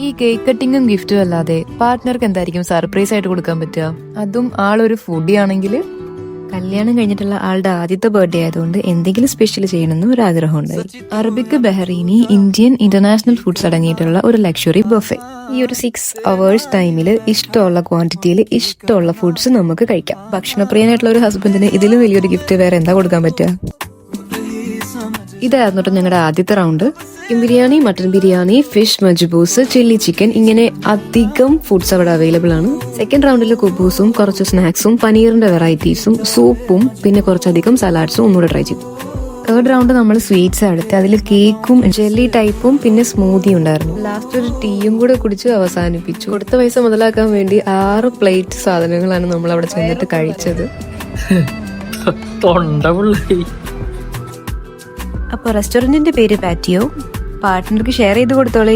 ഈ കേക്ക് കട്ടിങ്ങും ഗിഫ്റ്റും അല്ലാതെ പാർട്ട്ണർക്ക് എന്തായിരിക്കും സർപ്രൈസ് ആയിട്ട് കൊടുക്കാൻ പറ്റുക? അതും ആളൊരു ഫുഡി ആണെങ്കിൽ. കല്യാണം കഴിഞ്ഞിട്ടുള്ള ആളുടെ ആദ്യത്തെ ബർത്ത്ഡേ ആയതുകൊണ്ട് എന്തെങ്കിലും സ്പെഷ്യൽ ചെയ്യണമെന്ന് ഒരു ആഗ്രഹം ഉണ്ടായി. അറബിക് ബഹ്റൈനി ഇന്ത്യൻ ഇന്റർനാഷണൽ ഫുഡ്സ് അടങ്ങിയിട്ടുള്ള ഒരു ലക്ഷറി ബഫേ. ഈ ഒരു 6 hours ടൈമിൽ ഇഷ്ടമുള്ള ക്വാണ്ടിറ്റിയിൽ ഇഷ്ടമുള്ള ഫുഡ്സ് നമുക്ക് കഴിക്കാം. ഭക്ഷണപ്രിയനായിട്ടുള്ള ഒരു ഹസ്ബൻഡിന് ഇതിലും വലിയൊരു ഗിഫ്റ്റ് വേറെ എന്താ കൊടുക്കാൻ പറ്റുക? ഇതായിരുന്നു ഞങ്ങളുടെ ആദ്യത്തെ round. Chicken biryani, mutton biryani, fish majboos, chilli chicken, ഇങ്ങനെ അധികം ഫുഡ്സ് അവിടെ അവൈലബിൾ ആണ്. സെക്കൻഡ് റൗണ്ടിൽ കുബൂസും കുറച്ച് സ്നാക്സും പനീറിന്റെ വെറൈറ്റീസും സൂപ്പും പിന്നെ കുറച്ചധികം സലാഡ്സും ഒന്നുകൂടെ ട്രൈ ചെയ്തു. തേർഡ് റൗണ്ട് നമ്മൾ സ്വീറ്റ്സ് എടുത്ത് അതിൽ കേക്കും ജെല്ലി ടൈപ്പും പിന്നെ സ്മൂതി ഉണ്ടായിരുന്നു. ലാസ്റ്റ് ഒരു ടീയും കൂടെ കുടിച്ച് അവസാനിപ്പിച്ചു. കൊടുത്ത പൈസ മുതലാക്കാൻ വേണ്ടി 6 പ്ലേറ്റ് സാധനങ്ങളാണ് നമ്മൾ അവിടെ ചെന്നിട്ട് കഴിച്ചത്. അപ്പോൾ റെസ്റ്റോറന്റിന്റെ പേര് പാറ്റിയോ. പാർട്ട്ണർക്ക് ഷെയർ ചെയ്ത് കൊടുത്തോളേ.